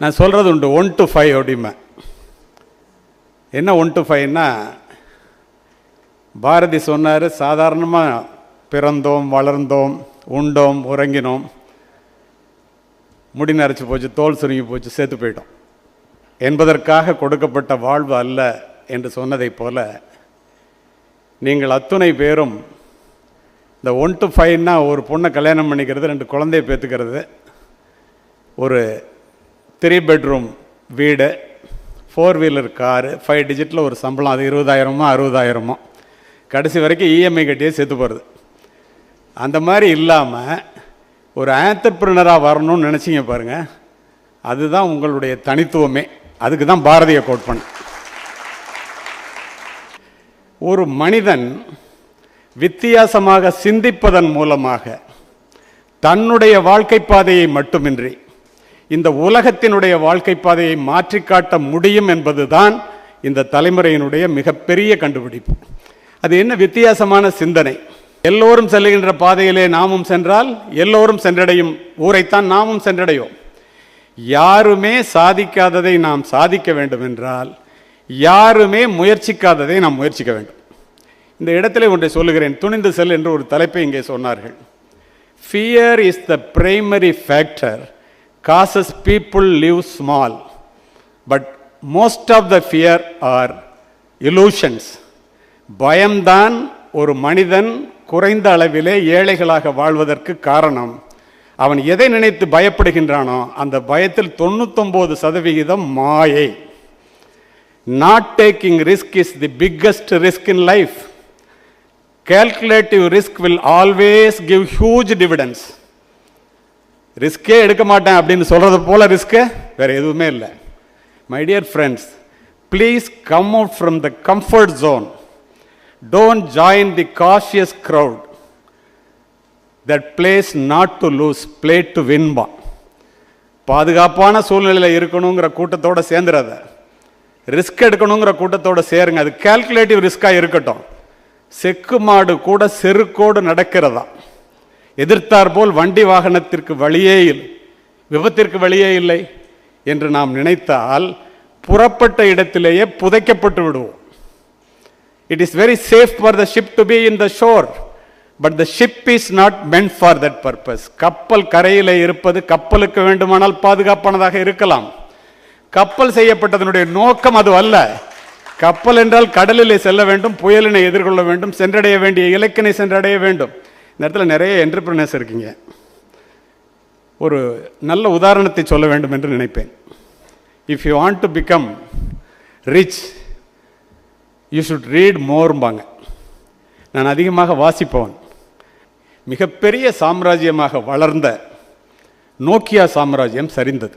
நான் சொல்கிறது உண்டு 1 to 5 அப்படிமா. என்ன 1 to 5ன்னா, பாரதி சொன்னார், சாதாரணமாக பிறந்தோம், வளர்ந்தோம், உண்டோம், உறங்கினோம், முடி நரைச்சி போச்சு, தோல் சுருங்கி போச்சு, செத்து போயிட்டோம் என்பதற்காக கொடுக்கப்பட்ட வாழ்வு அல்ல என்று சொன்னதைப் போல, நீங்கள் அத்துணை பேரும் இந்த 1 to 5ன்னா ஒரு பொண்ணை கல்யாணம் பண்ணிக்கிறது, 2 குழந்தைய பெற்றுக்கிறது, ஒரு 3 bedroom வீடு, 4 wheeler காரு, 5 digitல ஒரு சம்பளம், அது 20,000மோ 60,000மோ, கடைசி வரைக்கும் இஎம்ஐ கட்டியே செத்து போகிறது. அந்த மாதிரி இல்லாமல் ஒரு ஆண்டர்பிரினராக வரணும்னு நினச்சிங்க பாருங்கள், அதுதான் உங்களுடைய தனித்துவமே. அதுக்கு தான் பாரதியை கோட் பண்ண. ஒரு மனிதன் வித்தியாசமாக சிந்திப்பதன் மூலமாக தன்னுடைய வாழ்க்கை பாதையை மட்டுமின்றி இந்த உலகத்தினுடைய வாழ்க்கை பாதையை மாற்றி காட்ட முடியும் என்பதுதான் இந்த தலைமுறையினுடைய மிகப்பெரிய கண்டுபிடிப்பு. அது என்ன வித்தியாசமான சிந்தனை? எல்லோரும் செல்லுகின்ற பாதையிலே நாமும் சென்றால் எல்லோரும் சென்றடையும் ஊரைத்தான் நாமும் சென்றடையோம். யாருமே சாதிக்காததை நாம் சாதிக்க வேண்டும் என்றால் யாருமே முயற்சிக்காததை நாம் முயற்சிக்க வேண்டும். இந்த இடத்திலே ஒன்றை சொல்லுகிறேன். துணிந்து செல் என்று ஒரு தலைப்பை இங்கே சொன்னார்கள். Fear is the primary factor causes people live small, but most of the fear are illusions. பயம்தான் ஒரு மனிதன் குறைந்த அளவிலே ஏழைகளாக வாழ்வதற்கு காரணம். அவன் எதை நினைத்து பயப்படுகின்றானோ அந்த பயத்தில் 99% மாயை. Not taking risk is the biggest risk in life. Calculative risk will always give huge dividends. ரிஸ்கே எடுக்க மாட்டேன் அப்படின்னு சொல்றது போல ரிஸ்க் வேற எதுவுமே இல்லை. My dear friends, please come out from the comfort zone. Don't join the cautious crowd that plays not to lose, play to வின்பா. பாதுகாப்பான சூழ்நிலையில் இருக்கணுங்கிற கூட்டத்தோடு சேர்ந்துடாத, ரிஸ்க் எடுக்கணுங்கிற கூட்டத்தோடு சேருங்க. அது கால்குலேட்டிவ் ரிஸ்காக இருக்கட்டும். செக்கு மாடு கூட செருக்கோடு நடக்கிறதா, எதிர்த்தார் போல் வண்டி வாகனத்திற்கு வழியே இல்லை, விபத்திற்கு வழியே இல்லை என்று நாம் நினைத்தால் புறப்பட்ட இடத்திலேயே புதைக்கப்பட்டு விடுவோம். It is very safe for the ship to be in the shore, but the ship is not meant for that purpose. கப்பல் கரையில் இருப்பது கப்பலுக்கு வேண்டுமானால் பாதுகாப்பானதாக இருக்கலாம். கப்பல் செய்யப்பட்டதனுடைய நோக்கம் அது அல்ல. கப்பல் என்றால் கடலிலே செல்ல வேண்டும், புயலினை எதிர்கொள்ள வேண்டும், சென்றடைய வேண்டிய இலக்கினை சென்றடைய வேண்டும். இந்த இடத்துல நிறைய என்டர்பிரினர்ஸ் இருக்கீங்க. ஒரு நல்ல உதாரணத்தை சொல்ல வேண்டும் என்று நினைப்பேன். If you want to become rich you should read மோர்பாங்க. நான் அதிகமாக வாசிப்பவன். மிகப்பெரிய சாம்ராஜ்யமாக வளர்ந்த நோக்கியா சாம்ராஜ்யம் சரிந்தது.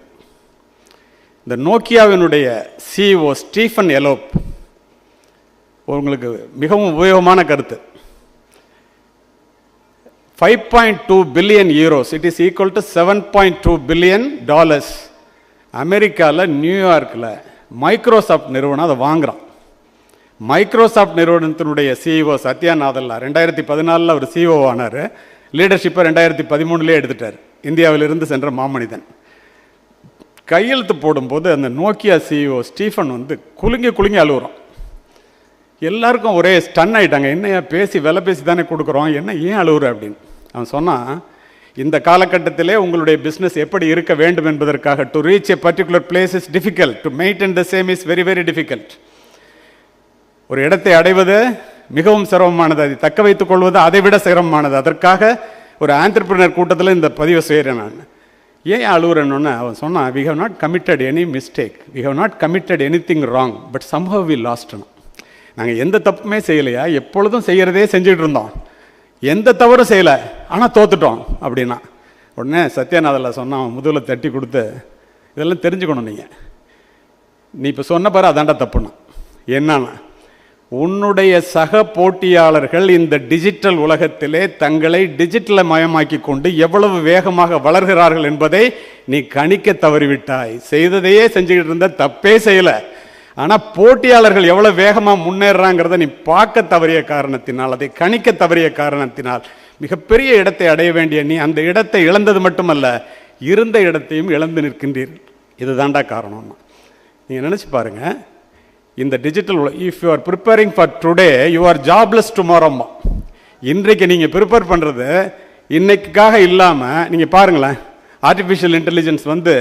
இந்த நோக்கியாவினுடைய சிஇஓ ஸ்டீஃபன் எலோப் உங்களுக்கு மிகவும் உபயோகமான கருத்து. 5.2 billion euros, it is equal to $7.2 billion. அமெரிக்காவில் நியூயார்க்கில் மைக்ரோசாஃப்ட் நிறுவனம் அதை வாங்குகிறான். மைக்ரோசாஃப்ட் நிறுவனத்தினுடைய சிஇஓ சத்யா நாதல்லா 2014 அவர் சிஇஓ ஆனார். லீடர்ஷிப்பை 2013 எடுத்துட்டார். இந்தியாவிலிருந்து சென்ற மாமனிதன். கையெழுத்து போடும்போது அந்த நோக்கியா சிஇஓ ஸ்டீஃபன் குலுங்கி அழுகுறோம். எல்லாருக்கும் ஒரே ஸ்டன் ஆகிட்டாங்க. என்னையா பேசி விலை பேசி தானே கொடுக்குறோம், என்ன ஏன் அழுகுற அப்படின்னு. அவன் சொன்னான், இந்த காலகட்டத்திலே உங்களுடைய பிஸ்னஸ் எப்படி இருக்க வேண்டும் என்பதற்காக to reach a particular place is difficult, to maintain the same is very very difficult. ஒரு இடத்தை அடைவது மிகவும் சிரமமானது, அதை தக்க வைத்துக் கொள்வது அதை விட சிரமமானது. அதற்காக ஒரு ஆண்டர்பிரினர் கூட்டத்தில் இந்த பதிவை செய்கிறேன் நான். ஏன் அழுகுறேன்னு அவன் சொன்னான், we have not committed any mistake, we have not committed any thing wrong, but somehow we லாஸ்ட்னு. நாங்கள் எந்த தப்புமே செய்யலையா, எப்பொழுதும் செய்கிறதே செஞ்சுட்டு இருந்தோம், எந்த தவறும் செய்யலை, ஆனால் தோத்துட்டோம் அப்படின்னா. உடனே சத்யாநாதில் சொன்னான், முதுகில் தட்டி கொடுத்து, இதெல்லாம் தெரிஞ்சுக்கணும் நீங்கள், நீ இப்போ சொன்ன பாரு அதாண்டா தப்புன்னா. என்னன்னா, உன்னுடைய சக போட்டியாளர்கள் இந்த டிஜிட்டல் உலகத்திலே தங்களை டிஜிட்டல் மயமாக்கி கொண்டு எவ்வளவு வேகமாக வளர்கிறார்கள் என்பதை நீ கணிக்க தவறிவிட்டாய். செய்ததையே செஞ்சுக்கிட்டு இருந்த, தப்பே செய்யலை, ஆனால் போட்டியாளர்கள் எவ்வளவு வேகமாக முன்னேறாங்கிறத நீ பார்க்க தவறிய காரணத்தினால், அதை கணிக்க தவறிய காரணத்தினால் மிகப்பெரிய இடத்தை அடைய வேண்டிய நீ அந்த இடத்தை இழந்தது மட்டுமல்ல, இருந்த இடத்தையும் இழந்து நிற்கின்றீர்கள் இதுதான்டா காரணம்னா. நீங்கள் நினச்சி பாருங்கள், இந்த digital if you are preparing for today you are jobless டுமாரோம்மா. இன்றைக்கு நீங்கள் ப்ரிப்பேர் பண்ணுறது இன்னைக்காக இல்லாமல், நீங்கள் பாருங்களேன், ஆர்டிஃபிஷியல் இன்டெலிஜென்ஸ் வந்து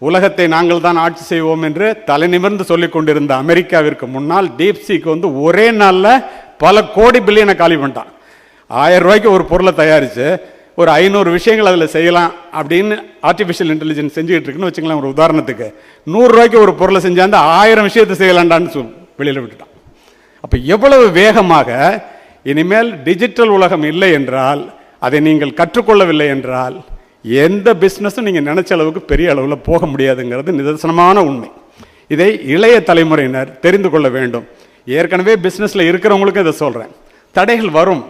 உலகத்தை நாங்கள் தான் ஆட்சி செய்வோம் என்று தலை நிமிர்ந்து சொல்லிக் கொண்டிருந்த அமெரிக்காவிற்கு முன்னால் டீப்சீக்கு வந்து ஒரே நாளில் பல கோடி பில்லியனை காலி பண்ணிட்டான். 1000 ரூபாய்க்கு ஒரு பொருளை தயாரித்து ஒரு 500 விஷயங்கள் அதில் செய்யலாம் அப்படின்னு ஆர்டிஃபிஷியல் இன்டெலிஜென்ஸ் செஞ்சுக்கிட்டு இருக்குன்னு வச்சுக்கலாம். ஒரு உதாரணத்துக்கு 100 ரூபாய்க்கு ஒரு பொருளை செஞ்சாந்து 1000 விஷயத்தை செய்யலாண்டான்னு வெளியில் விட்டுட்டான். அப்போ எவ்வளவு வேகமாக இனிமேல் டிஜிட்டல் உலகம் இல்லை என்றால், அதை நீங்கள் கற்றுக்கொள்ளவில்லை என்றால் எந்த பிஸ்னஸும் நீங்கள் நினைச்ச அளவுக்கு பெரிய அளவில் போக முடியாதுங்கிறது நிதர்சனமான உண்மை. இதை இளைய தலைமுறையினர் தெரிந்து கொள்ள வேண்டும். ஏற்கனவே பிஸ்னஸில் இருக்கிறவங்களுக்கும் இதை சொல்கிறேன், தடைகள் வரும்.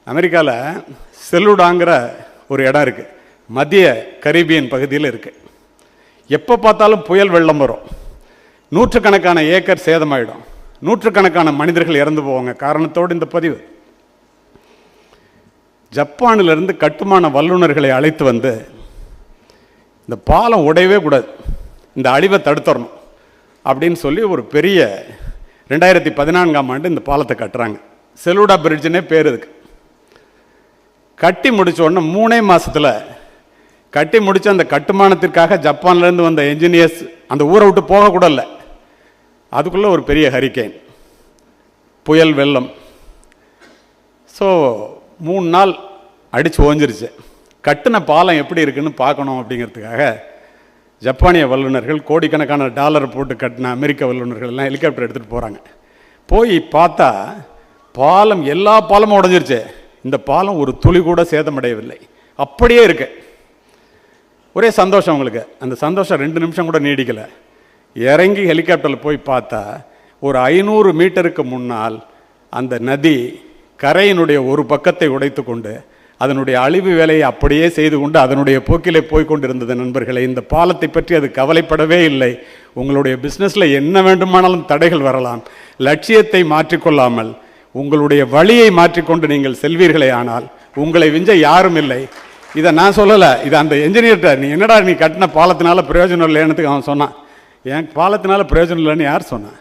அமெரிக்காவில் செல்லுடாங்கிற ஒரு இடம் இருக்குது, மத்திய கரீபியன் பகுதியில் இருக்குது. எப்போ பார்த்தாலும் புயல் வெள்ளம் வரும், நூற்றுக்கணக்கான ஏக்கர் சேதமாயிடும், நூற்றுக்கணக்கான மனிதர்கள் இறந்து போவாங்க. காரணத்தோடு இந்த பதிவு. ஜப்பானிலிருந்து கட்டுமான வல்லுநர்களை அழைத்து வந்து இந்த பாலம் உடையவே கூடாது, இந்த அழிவை தடுத்துடணும் அப்படின்னு சொல்லி ஒரு பெரிய 2014ஆம் ஆண்டு இந்த பாலத்தை கட்டுறாங்க. செலுடா பிரிட்ஜுன்னே பேர் இதுக்கு. கட்டி முடிச்ச உடனே 3 மாதத்தில் கட்டி முடிச்ச அந்த கட்டுமானத்திற்காக ஜப்பான்லேருந்து வந்த என்ஜினியர்ஸ் அந்த ஊரை விட்டு போகக்கூட இல்லை. அதுக்குள்ளே ஒரு பெரிய ஹரிக்கேன், புயல் வெள்ளம். ஸோ 3 நாள் அடித்து ஓஞ்சிருச்சு. கட்டின பாலம் எப்படி இருக்குன்னு பார்க்கணும் அப்படிங்கிறதுக்காக ஜப்பானிய வல்லுநர்கள், கோடிக்கணக்கான டாலர் போட்டு கட்டின அமெரிக்க வல்லுநர்கள் எல்லாம் ஹெலிகாப்டர் எடுத்துகிட்டு போகிறாங்க. போய் பார்த்தா பாலம், எல்லா பாலமும் உடஞ்சிருச்சு. இந்த பாலம் ஒரு துளி கூட சேதமடையவில்லை, அப்படியே இருக்கு. ஒரே சந்தோஷம் அவங்களுக்கு. அந்த சந்தோஷம் 2 நிமிஷம் கூட நீடிக்கலை. இறங்கி ஹெலிகாப்டரில் போய் பார்த்தா ஒரு 500 மீட்டருக்கு முன்னால் அந்த நதி கரையினுடைய ஒரு பக்கத்தை உடைத்து கொண்டு அதனுடைய அழிவு வேலையை அப்படியே செய்து கொண்டு அதனுடைய போக்கிலே போய்கொண்டிருந்தது. நண்பர்களே, இந்த பாலத்தை பற்றி அது கவலைப்படவே இல்லை. உங்களுடைய பிஸ்னஸில் என்ன வேண்டுமானாலும் தடைகள் வரலாம், லட்சியத்தை மாற்றிக்கொள்ளாமல் உங்களுடைய வழியை மாற்றிக்கொண்டு நீங்கள் செல்வீர்களே ஆனால் உங்களை விஞ்ச யாரும் இல்லை. இதை நான் சொல்லலை, இது அந்த என்ஜினியர்கிட்ட, நீ என்னடா நீ கட்டின பாலத்தினால பிரயோஜனம் இல்லைன்னு அவன் சொன்னான். என் பாலத்தினால பிரயோஜனம் இல்லைன்னு யார் சொன்னான்?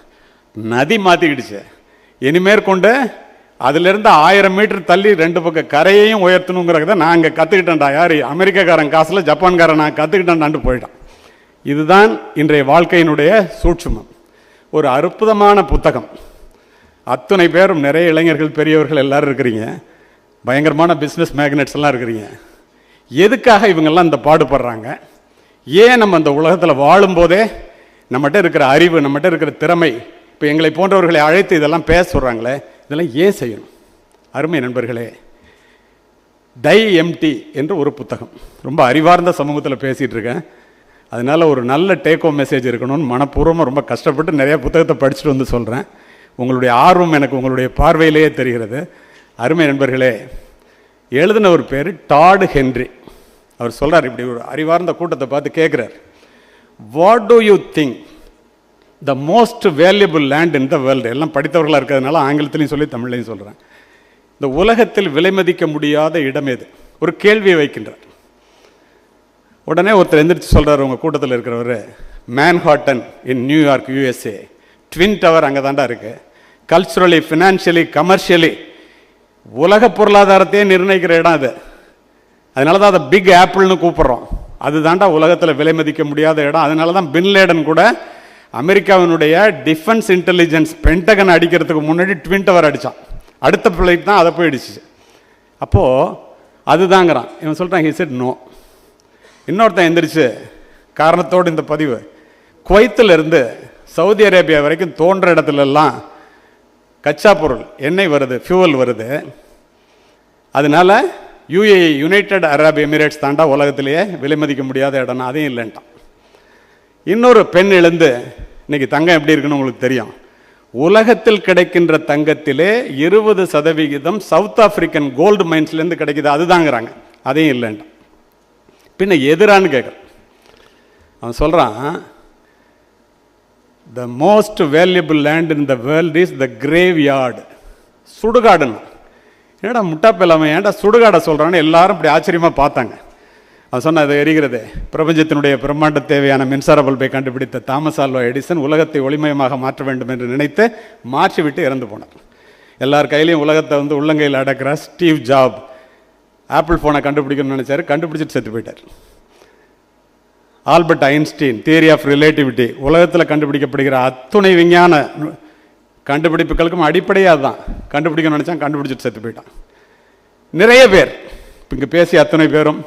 நதி மாற்றிக்கிடுச்சு. இனிமேற்கொண்டு அதிலிருந்து 1000 மீட்டர் தள்ளி 2 பக்கம் கரையையும் உயர்த்தணுங்கிறத நான் அங்கே கற்றுக்கிட்டேன்டா. யார்? அமெரிக்காக்காரன் காசில் ஜப்பான்காரன் நான் கற்றுக்கிட்டேன்டான்ட்டு போயிட்டான். இதுதான் இன்றைய வாழ்க்கையினுடைய சூட்சுமம். ஒரு அற்புதமான புத்தகம். அத்தனை பேரும், நிறைய இளைஞர்கள், பெரியவர்கள் எல்லாரும் இருக்கிறீங்க, பயங்கரமான பிஸ்னஸ் மேக்னெட்ஸ் எல்லாம் இருக்கிறீங்க. எதுக்காக இவங்கெல்லாம் இந்த பாடுபடுறாங்க? ஏன் நம்ம அந்த உலகத்தில் வாழும்போதே நம்மகிட்ட இருக்கிற அறிவு, நம்மகிட்ட இருக்கிற திறமை, இப்போ எங்களை போன்றவர்களை அழைத்து இதெல்லாம் பேச சொல்கிறாங்களே, இதெல்லாம் ஏன் செய்யணும்? அருமை நண்பர்களே, டை எம்டி என்று ஒரு புத்தகம். ரொம்ப அறிவார்ந்த சமூகத்தில் பேசிகிட்டு இருக்கேன், அதனால் ஒரு நல்ல டேக் ஹோம் மெசேஜ் இருக்கணும்னு மனப்பூர்வமாக ரொம்ப கஷ்டப்பட்டு நிறைய புத்தகத்தை படிச்சுட்டு வந்து சொல்கிறேன். உங்களுடைய ஆர்வம் எனக்கு உங்களுடைய பார்வையிலேயே தெரிகிறது. அருமை நண்பர்களே, எழுதின ஒரு பேர் டாட் ஹென்றி. அவர் சொல்கிறார், இப்படி ஒரு அறிவார்ந்த கூட்டத்தை பார்த்து கேட்குறார், what to you think the most valuable land in the world? எல்லாம் படித்தவர்களாக இருக்கிறதுனால ஆங்கிலத்திலையும் சொல்லி தமிழ்லையும் சொல்கிறேன். இந்த உலகத்தில் விலை மதிக்க முடியாத இடம் எது? ஒரு கேள்வியை வைக்கின்றார். உடனே ஒருத்தர் எந்திரிச்சு சொல்கிறார், உங்கள் கூட்டத்தில் இருக்கிறவர், மேன்ஹாட்டன் இன் நியூயார்க், USA. ட்வின் டவர் அங்கே தாண்டா இருக்குது. கல்ச்சுரலி, ஃபினான்ஷியலி, கமர்ஷியலி உலக பொருளாதாரத்தையே நிர்ணயிக்கிற இடம் அது. அதனால தான் அதை பிக் ஆப்பிள்னு கூப்பிட்றோம். அது தாண்டா உலகத்தில் விலை மதிக்க முடியாத இடம். அதனால தான் பின்லேடன் கூட அமெரிக்காவினுடைய டிஃபென்ஸ் இன்டெலிஜென்ஸ் பென்டகன் அடிக்கிறதுக்கு முன்னாடி ட்வின் டவர் அடித்தான். அடுத்த ஃப்ளைட் தான் அதை போயிடுச்சு. அப்போது அதுதாங்கிறான் இவன். சொல்கிறான், ஹி செட் நோ. இன்னொருத்தன் எந்திரிச்சு காரணத்தோடு இந்த பதிவு, குவைத்திலிருந்து சவுதி அரேபியா வரைக்கும் தோன்ற இடத்துலலாம் கச்சா பொருள், எண்ணெய் வருது, ஃபியூவல் வருது. அதனால UAE, யுனைடெட் அரபு எமிரேட்ஸ் தாண்டா உலகத்திலேயே விலை மதிக்க முடியாத இடம்னா அதையும் இல்லைன்ட்டான். இன்னொரு பெண் எழுந்து, இன்னைக்கு தங்கம் எப்படி இருக்குன்னு உங்களுக்கு தெரியும், உலகத்தில் கிடைக்கின்ற தங்கத்திலே 20% சவுத் ஆப்பிரிக்கன் கோல்டு மைன்ஸ்லேருந்து கிடைக்குது, அதுதாங்கிறாங்க, அதையும் இல்லைன்ட்டான். பின்ன எதிரான்னு கேட்குறான். அவன் சொல்கிறான், the most valuable land in the world is the graveyard. சுடுகாடுன்னு. ஏடா முட்டாப்பில்லாமல் ஏன்டா சுடுகாடை சொல்கிறான்னு எல்லாரும் இப்படி ஆச்சரியமாக பார்த்தாங்க. அவன் சொன்ன அது எரிகிறது. பிரபஞ்சத்தினுடைய பிரம்மாண்ட தேவையான மின்சார பல்பை கண்டுபிடித்த தாமஸ் ஆல்வா எடிசன் உலகத்தை ஒளிமயமாக மாற்ற வேண்டும் என்று நினைத்து மாற்றி விட்டு இறந்து போனார். எல்லார் கையிலையும் உலகத்தை உள்ளங்கையில் அடக்கிற ஸ்டீவ் ஜாப் ஆப்பிள் ஃபோனை கண்டுபிடிக்கணும்னு நினைச்சாரு, கண்டுபிடிச்சிட்டு செத்து போயிட்டார். Albert Einstein theory of relativity, உலகத்தில் கண்டுபிடிக்கப்படுகிற அத்துணை விஞ்ஞான கண்டுபிடிப்புகளுக்கும் அடிப்படையாக தான் கண்டுபிடிக்கணும்னு நினச்சான், கண்டுபிடிச்சிட்டு செத்து போயிட்டான். நிறைய பேர் இங்கே பேசிய அத்தனை பேரும்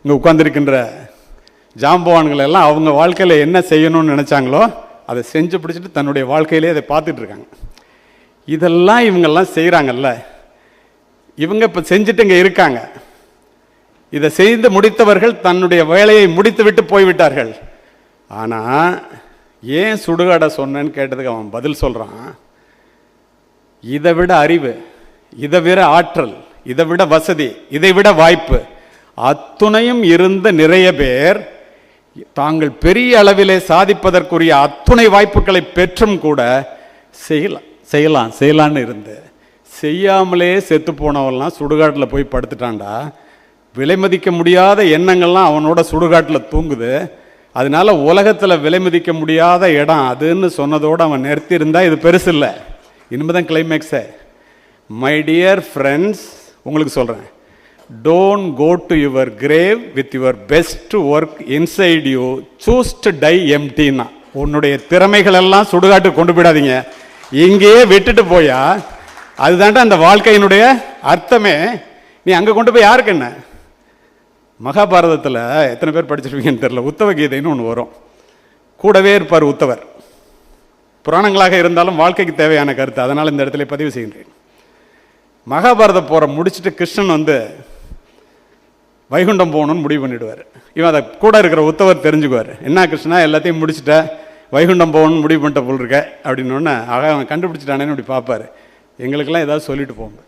இங்கே உட்கார்ந்துருக்கின்ற ஜாம்பவான்கள் எல்லாம் அவங்க வாழ்க்கையில் என்ன செய்யணும்னு நினச்சாங்களோ அதை செஞ்சு பிடிச்சிட்டு தன்னுடைய வாழ்க்கையிலே அதை பார்த்துட்டு இருக்காங்க. இதெல்லாம் இவங்கெல்லாம் செய்கிறாங்கல்ல, இவங்க இப்போ செஞ்சுட்டு இங்கே இருக்காங்க. இதை செய்து முடித்தவர்கள் தன்னுடைய வேலையை முடித்து விட்டு போய்விட்டார்கள். ஆனால் ஏன் சுடுகாடை சொன்னேன்னு கேட்டதுக்கு அவன் பதில் சொல்கிறான், இதை விட அறிவு, இதை விட ஆற்றல், இதை விட வசதி, இதை விட வாய்ப்பு அத்துணையும் இருந்த நிறைய பேர் தாங்கள் பெரிய அளவிலே சாதிப்பதற்குரிய அத்துணை வாய்ப்புகளை பெற்றும் கூட செய்யலான்னு இருந்து செய்யாமலே செத்து போனவெல்லாம் சுடுகாட்டில் போய் படுத்துட்டான்டா. விலை மதிக்க முடியாத எண்ணங்கள்லாம் அவனோட சுடுகாட்டில் தூங்குது. அதனால உலகத்தில் விலை மதிக்க முடியாத இடம் அதுன்னு சொன்னதோடு அவன் நிறுத்தி இருந்தா இது பெருசு இல்லை. இனிமேதான் கிளைமேக்ஸே. மை டியர் ஃப்ரெண்ட்ஸ், உங்களுக்கு சொல்கிறேன், don't go to your grave with your best work inside you, choose to die எம்டின்னா. உன்னுடைய திறமைகள் எல்லாம் சுடுகாட்டுக்கு கொண்டு போயிடாதீங்க, இங்கேயே விட்டுட்டு போயா அதுதான்டா அந்த வாழ்க்கையினுடைய அர்த்தமே. நீ அங்கே கொண்டு போய் யாருக்கு என்ன? மகாபாரதத்தில் எத்தனை பேர் படிச்சிருப்பீங்கன்னு தெரியல, உத்தவ கீதைன்னு ஒன்று வரும். கூடவே இருப்பார் உத்தவர். புராணங்களாக இருந்தாலும் வாழ்க்கைக்கு தேவையான கருத்து, அதனால் இந்த இடத்துல பதிவு செய்கின்றேன். மகாபாரத போரை முடிச்சுட்டு கிருஷ்ணன் வைகுண்டம் போகணும்னு முடிவு பண்ணிடுவார். இவன் அதை கூட இருக்கிற உத்தவர் தெரிஞ்சுக்குவார். என்ன கிருஷ்ணா எல்லாத்தையும் முடிச்சுட்ட, வைகுண்டம் போகணும்னு முடிவு பண்ணிட்ட போல் இருக்க அப்படின்னோடனே அவன் கண்டுபிடிச்சிட்டானேன்னு அப்படி பார்ப்பார். எங்களுக்கெல்லாம் ஏதாவது சொல்லிட்டு போங்க.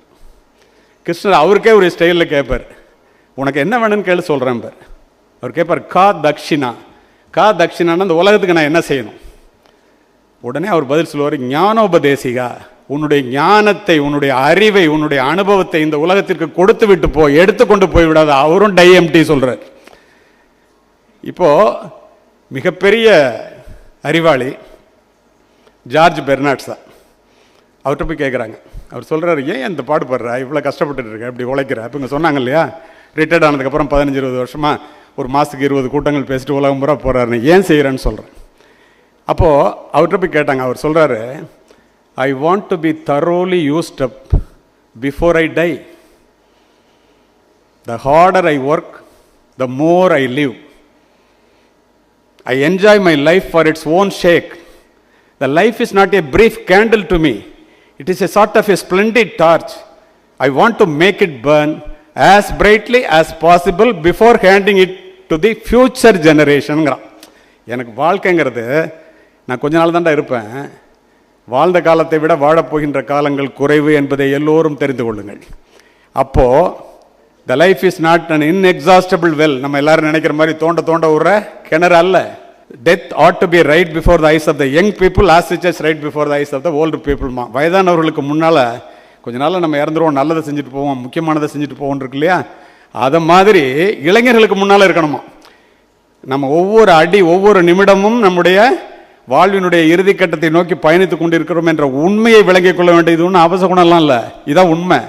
கிருஷ்ணர் அவருக்கே ஒரு ஸ்டைலில் கேட்பார், உனக்கு என்ன வேணும்னு கேள்வி சொல்கிறேன் பார். அவர் கேட்பார், கா தக்ஷிணா. கா தக்ஷினான்னு அந்த உலகத்துக்கு நான் என்ன செய்யணும்? உடனே அவர் பதில் சொல்லுவார், ஞானோபதேசிகா, உன்னுடைய ஞானத்தை, உன்னுடைய அறிவை, உன்னுடைய அனுபவத்தை இந்த உலகத்திற்கு கொடுத்து விட்டு போ, எடுத்துக்கொண்டு போய்விடாத. அவரும் டைஎம்டி சொல்றார். இப்போ மிகப்பெரிய அறிவாளி ஜார்ஜ் பெர்னாட்ஸா, அவர்கிட்ட போய் கேட்குறாங்க. அவர் சொல்கிறாரு, ஏன் இந்த பாடுபடுற, இவ்வளோ கஷ்டப்பட்டு இருக்க, இப்படி உழைக்கிற? இப்போ இங்கே சொன்னாங்க இல்லையா, ரிட்டையர்ட் ஆனதுக்கப்புறம் 15-20 வருஷமாக ஒரு மாதத்துக்கு 20 கூட்டங்கள் பேசிட்டு உலகம் பூரா போகிறாருன்னு, ஏன் செய்கிறேன்னு சொல்கிறேன். அப்போது அவர்கிட்ட போய் கேட்டாங்க. அவர் சொல்கிறாரு, I want to be thoroughly used up before I die. The harder I work, the more I live. I enjoy my life for its own sake. The life is not a brief candle to me. It is a sort of a splendid torch. I want to make it burn as brightly as possible before handing it to the future generation. எனக்கு வாழ்க்கைங்கிறது நான் கொஞ்ச நாள் தான்டா இருப்பேன். வாழ்ந்த காலத்தை விட வாழப்போகின்ற காலங்கள் குறைவு என்பதை எல்லோரும் தெரிந்து கொள்ளுங்கள். அப்போது the life is not an inexhaustible well. நம்ம எல்லாரும் நினைக்கிற மாதிரி தோண்ட தோண்ட விடுற கிணறு அல்ல. Death ought to be right before the eyes of the young people as it is right before the eyes of the old பீப்புள்மா. வயதானவர்களுக்கு முன்னால் கொஞ்ச நாள் நம்ம இறந்துருவோம், நல்லதை செஞ்சுட்டு போவோம், முக்கியமானதை செஞ்சுட்டு போவோம் இருக்கு இல்லையா, அதை மாதிரி இளைஞர்களுக்கு முன்னால் இருக்கணுமா. நம்ம ஒவ்வொரு அடி ஒவ்வொரு நிமிடமும் நம்முடைய வாழ்வினுடைய இறுதி கட்டத்தை நோக்கி பயணித்துக் கொண்டிருக்கிறோம் என்ற உண்மையை விளங்கிக் கொள்ள வேண்டியது ஒன்றும் அவசகுணம்லாம் இல்லை. இதான் உண்மை.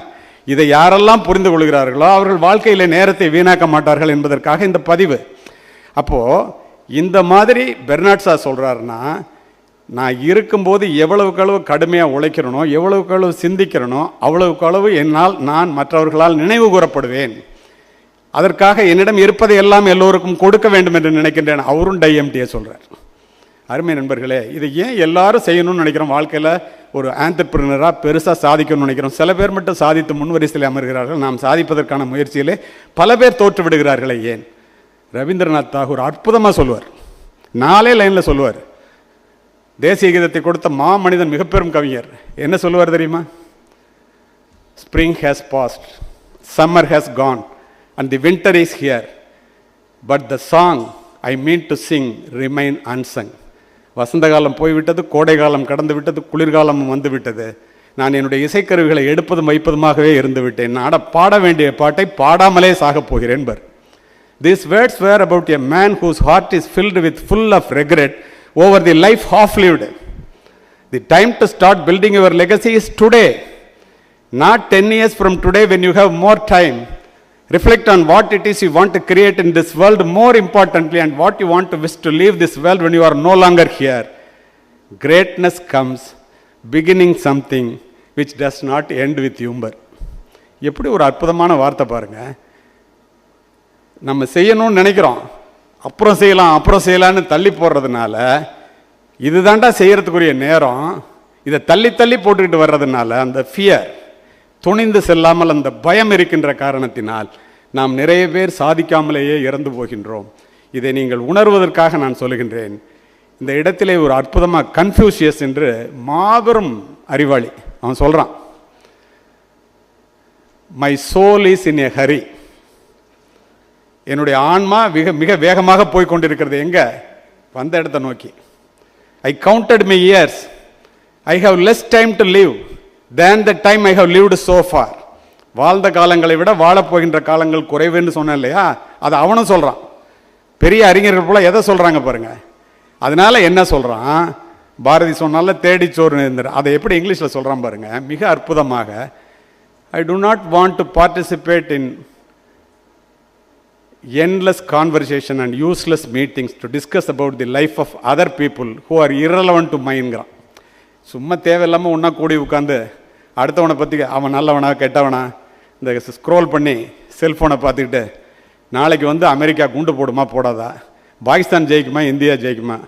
இதை யாரெல்லாம் புரிந்து கொள்கிறார்களோ அவர்கள் வாழ்க்கையில நேரத்தை வீணாக்க மாட்டார்கள் என்பதற்காக இந்த பதிவு. அப்போ இந்த மாதிரி பெர்னாட்ஸா சொல்றாருன்னா, நான் இருக்கும்போது எவ்வளவுக்கு அளவு கடுமையாக உழைக்கிறனோ, எவ்வளவுக்கு அளவு சிந்திக்கிறனோ, அவ்வளவுக்கு அளவு என்னால் நான் மற்றவர்களால் நினைவு கூறப்படுவேன். அதற்காக என்னிடம் இருப்பதை எல்லாம் எல்லோருக்கும் கொடுக்க வேண்டும் என்று நினைக்கின்றேன். அவரும் டைஎம்டியை சொல்றார். அருமை நண்பர்களே, இதை ஏன் எல்லாரும் செய்யணும்னு நினைக்கிறோம்? வாழ்க்கையில் ஒரு ஆண்டர்பிரினராக பெருசாக சாதிக்கணும்னு நினைக்கிறோம். சில பேர் மட்டும் சாதித்து முன்வரிசையில் அமர்கிறார்கள். நாம் சாதிப்பதற்கான முயற்சியிலே பல பேர் தோற்று விடுகிறார்களே ஏன்? ரவீந்திரநாத் தாகூர் அற்புதமாக சொல்லுவார், 4 லைனில் சொல்லுவார். தேசிய கீதத்தை கொடுத்த மாமனிதன், மிகப்பெரும் கவிஞர். என்ன சொல்லுவார் தெரியுமா? Spring has passed, summer has gone and the winter is here, but the song I mean to sing remain unsung. வசந்த காலம் போய்விட்டது, கோடை காலம் கடந்து விட்டது, குளிர்காலமும் வந்து விட்டது. நான் என்னுடைய இசைக்கருவிகளை எடுப்பதும் வைப்பதுமாகவே இருந்து விட்டேன். நான் பாட வேண்டிய பாட்டை பாடாமலே சாகப் போகிறேன் per. These words were about a man whose heart is filled with full of regret over the life half lived. The time to start building your legacy is today, not 10 years from today when you have more time. Reflect on what it is you want to create in this world, more importantly, and what you want to wish to leave this world when you are no longer here. Greatness comes beginning something which does not end with humor. எப்படி ஒரு அற்புதமான வார்த்தை பாருங்க. நம்ம செய்யணும்னு நினைக்கிறோம், அப்புறம் செய்யலான்னு தள்ளி போடுறதுனால, இதுதாண்டா செய்யறதுக்குரிய நேரம், இதை தள்ளி தள்ளி போட்டுக்கிட்டு வர்றதுனால அந்த ஃபியர், துணிந்து செல்லாமல் அந்த பயம் இருக்கின்ற காரணத்தினால் நாம் நிறைய பேர் சாதிக்காமலேயே இறந்து போகின்றோம். இதை நீங்கள் உணர்வதற்காக நான் சொல்லுகின்றேன். இந்த இடத்திலே ஒரு அற்புதமாக கன்ஃபியூஷியஸ் என்று மாபெரும் அறிவாளி அவன் சொல்கிறான், மை சோல் இஸ் இன் எ ஹரி. என்னுடைய ஆன்மா மிக வேகமாக போய் கொண்டிருக்கிறது. எங்க? வந்த இடத்தை நோக்கி. I counted my years, I have less time to live than the time I have lived so far. வாழ்ந்த காலங்களை விட வாழப்போகின்ற காலங்கள் குறைவுன்னு சொன்னேன் இல்லையா, அது அவனும் சொல்கிறான். பெரிய அறிஞர்கள் போல எதை சொல்கிறாங்க பாருங்க. அதனால என்ன சொல்கிறான், பாரதி சொன்னால தேடிச்சோறு இருந்தார், அதை எப்படி இங்கிலீஷில் சொல்கிறான் பாருங்க, மிக அற்புதமாக. I do not want to participate in endless conversation and useless meetings to discuss about the life of other people who are irrelevant to mine-ங்கிறான். சும்மா தேவையில்லாமல் ஒன்றா கூடி உட்காந்து அடுத்தவனை பற்றி அவன் நல்லவனா கெட்டவனா இந்த ஸ்க்ரோல் பண்ணி செல்ஃபோனை பார்த்துக்கிட்டு நாளைக்கு வந்து அமெரிக்கா குண்டு போடுமா போடாதா, பாகிஸ்தான் ஜெயிக்குமா இந்தியா ஜெயிக்குமா,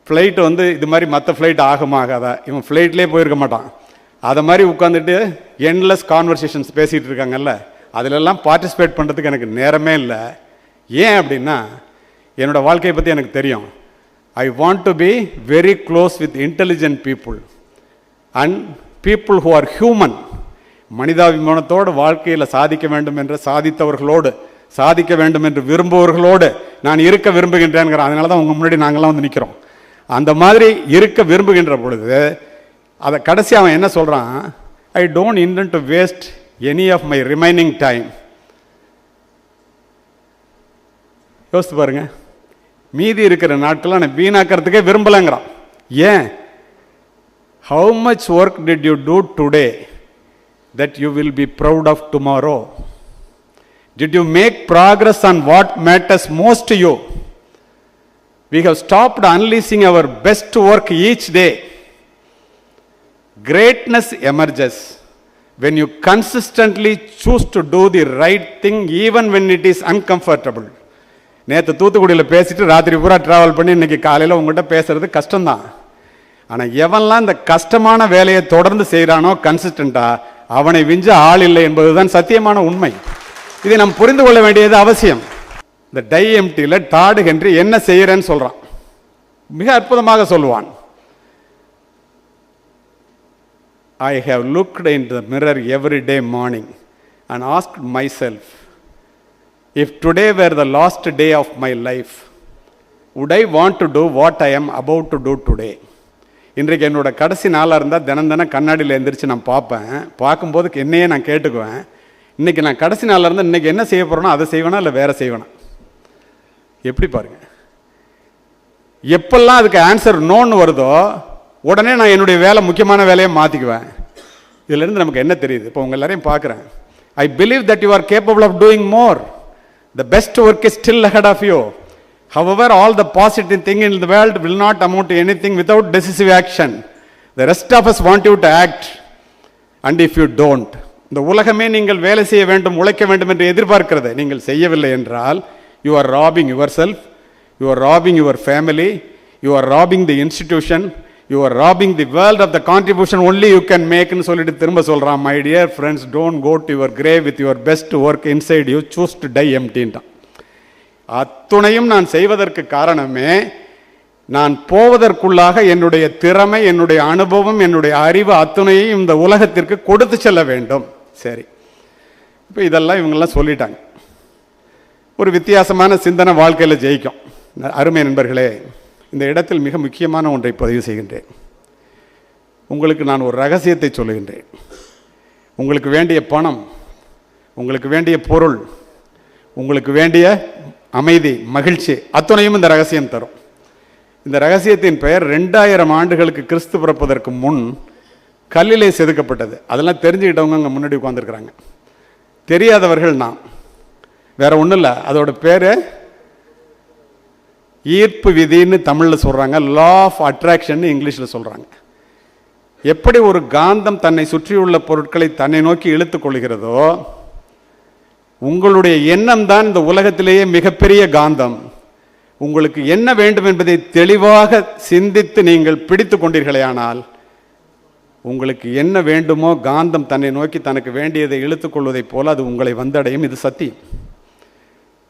ஃப்ளைட்டு வந்து இது மாதிரி மற்ற ஃப்ளைட் ஆகுமா ஆகாதா, இவன் ஃப்ளைட்லேயே போயிருக்க மாட்டான். அதை மாதிரி உட்காந்துட்டு என்லெஸ் கான்வர்சேஷன்ஸ் பேசிகிட்டு இருக்காங்கல்ல, அதிலெல்லாம் பார்ட்டிசிபேட் பண்ணுறதுக்கு எனக்கு நேரமே இல்லை. ஏன் அப்படின்னா என்னோடய வாழ்க்கையை பற்றி எனக்கு தெரியும். I want to be very close with intelligent people and people who are human. மனிதாபிமானத்தோடு வாழ்க்கையில் சாதிக்க வேண்டும் என்ற சாதித்தவர்களோடு, சாதிக்க வேண்டும் என்று விரும்புவர்களோடு நான் இருக்க விரும்புகின்றேங்கிற. அதனால தான் உங்கள் முன்னாடி நாங்கள்லாம் வந்து நிற்கிறோம். அந்த மாதிரி இருக்க விரும்புகின்ற பொழுது அதை கடைசி அவன் என்ன சொல்கிறான், I don't intend to waste any of my remaining time. யோசித்து பாருங்க, மீதி இருக்கிற நாட்கள் நான் வீணாக்கிறதுக்கே விரும்பலைங்கிறான். ஏன்? how much work did you do today that you will be proud of tomorrow? Did you make progress on what matters most to you? We have stopped unleashing our best work each day. Greatness emerges when you consistently choose to do the right thing even when it is uncomfortable. நேற்று தூத்துக்குடியில் பேசிட்டு ராத்திரி பூரா travel பண்ணி இன்னைக்கு காலையில் உங்கள்கிட்ட பேசுறது கஷ்டம்தான். ஆனால் எவன்லாம் இந்த கஷ்டமான வேலையை தொடர்ந்து செய்கிறானோ கன்சிஸ்டண்ட்டாக, அவனை விஞ்ச ஆள் இல்லை என்பதுதான் சத்தியமான உண்மை. இதை நாம் புரிந்து கொள்ள வேண்டியது அவசியம். இந்த டை எம்டியில் டாடு ஹென்றி என்ன செய்கிறேன்னு சொல்கிறான், மிக அற்புதமாக சொல்லுவான். I have looked into the mirror every day morning and asked myself, if today were the last day of my life, would I want to do what I am about to do today? இன்றைக்கு என்னோட கடைசி நாளாக இருந்தால் தினம் கண்ணாடியில் எந்திரிச்சு நான் பார்ப்பேன். பார்க்கும்போது என்னையே நான் கேட்டுக்குவேன், இன்றைக்கி நான் கடைசி நாளாக இருந்தால் இன்றைக்கி என்ன செய்ய போகிறேனோ அதை செய்வேனா இல்லை வேறு செய்வேனா? எப்படி பாருங்க, எப்பெல்லாம் அதுக்கு ஆன்சர் நோன்னு வருதோ உடனே நான் என்னுடைய வேலை முக்கியமான வேலையை மாற்றிக்குவேன். இதிலிருந்து நமக்கு என்ன தெரியுது? இப்போ உங்கள் எல்லாரையும் பார்க்குறேன். I believe that you are capable of doing more. The best work is still ahead of you. However, all the positive thing in the world will not amount to anything without decisive action. The rest of us want you to act, and if you don't, இந்த உலகமே நீங்கள் வேலை செய்ய வேண்டும், உழைக்க வேண்டும் என்று எதிர்பார்க்கிறது. நீங்கள் செய்யவில்லை என்றால் you are robbing yourself, you are robbing your family, you are robbing the institution, you are robbing the world of the contribution only you can make ன்னு சொல்லிட்டு திரும்ப சொல்கிறான், my dear friends, don't go to your grave with your best work inside you, choose to die empty-ன்றான். அத்துணையும் நான் செய்வதற்கு காரணமே, நான் போவதற்குள்ளாக என்னுடைய திறமை, என்னுடைய அனுபவம், என்னுடைய அறிவு அத்துணையும் இந்த உலகத்திற்கு கொடுத்து செல்ல வேண்டும். சரி, இப்போ இதெல்லாம் இவங்கெல்லாம் சொல்லிட்டாங்க. ஒரு வித்தியாசமான சிந்தனை வாழ்க்கையில் ஜெயிக்கும். அருமை நண்பர்களே, இந்த இடத்தில் மிக முக்கியமான ஒன்றை பதிவு செய்கின்றேன். உங்களுக்கு நான் ஒரு ரகசியத்தை சொல்லுகின்றேன். உங்களுக்கு வேண்டிய பணம், உங்களுக்கு வேண்டிய பொருள், உங்களுக்கு வேண்டிய அமைதி, மகிழ்ச்சி அத்துணையும் இந்த ரகசியம் தரும். இந்த ரகசியத்தின் பெயர் 2000 ஆண்டுகளுக்கு கிறிஸ்து பிறப்பதற்கு முன் கல்லிலே செதுக்கப்பட்டது. அதெல்லாம் தெரிஞ்சுக்கிட்டவங்க அங்கே முன்னாடி உட்காந்துருக்குறாங்க. தெரியாதவர்கள் நான். வேற ஒன்றும் இல்லை. அதோட பேர் ஈர்ப்பு விதின்னு தமிழில் சொல்கிறாங்க, லா ஆஃப் அட்ராக்ஷன் இங்கிலீஷில் சொல்கிறாங்க. எப்படி ஒரு காந்தம் தன்னை சுற்றியுள்ள பொருட்களை தன்னை நோக்கி இழுத்துக் கொள்கிறதோ, உங்களுடைய எண்ணம் தான் இந்த உலகத்திலேயே மிகப்பெரிய காந்தம். உங்களுக்கு என்ன வேண்டும் என்பதை தெளிவாக சிந்தித்து நீங்கள் பிடித்து கொண்டீர்களேயானால், உங்களுக்கு என்ன வேண்டுமோ காந்தம் தன்னை நோக்கி தனக்கு வேண்டியதை இழுத்துக் கொள்வதைப் போல அது உங்களை வந்தடையும். இது சத்தியம்.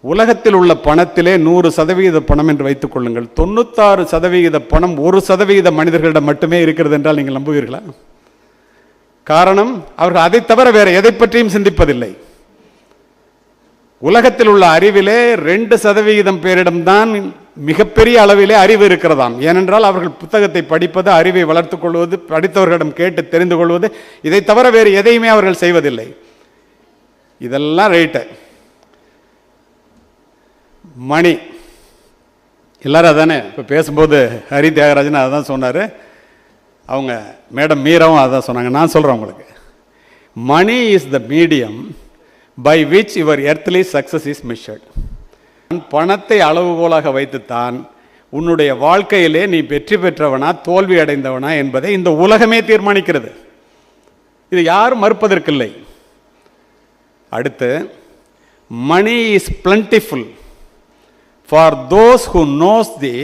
உலகத்தில் உள்ள பணத்திலே 100% பணம் என்று வைத்துக் கொள்ளுங்கள். 96% பணம் 1% மனிதர்களிடம் மட்டுமே இருக்கிறது என்றால் நீங்கள் நம்புவீர்களா? காரணம், அவர்கள் அதை தவிர வேற எதை பற்றியும் சிந்திப்பதில்லை. உலகத்தில் உள்ள அறிவிலே 2% பேரிடம்தான் மிகப்பெரிய அளவிலே அறிவு இருக்கிறதாம். ஏனென்றால் அவர்கள் புத்தகத்தை படிப்பது, அறிவை வளர்த்துக் கொள்வது, படித்தவர்களிடம் கேட்டு தெரிந்து கொள்வது, இதை தவிர வேறு எதையுமே அவர்கள் செய்வதில்லை. இதெல்லாம் ரைட்டு. மணி எல்லாரும் அதானே இப்போ பேசும்போது ஹரி தியாகராஜன் அதான் சொன்னார், அவங்க மேடம் மீராவும் அதான் சொன்னாங்க. நான் சொல்கிறேன் உங்களுக்கு, money is the medium by which your earthly success is measured. பணத்தை அளவுகோலாக வைத்துத்தான் உன்னுடைய வாழ்க்கையிலே நீ வெற்றி பெற்றவனா தோல்வி அடைந்தவனா என்பதை இந்த உலகமே தீர்மானிக்கிறது. இது யாரும் மறுப்பதற்கில்லை. அடுத்து, money is plentiful for those who knows the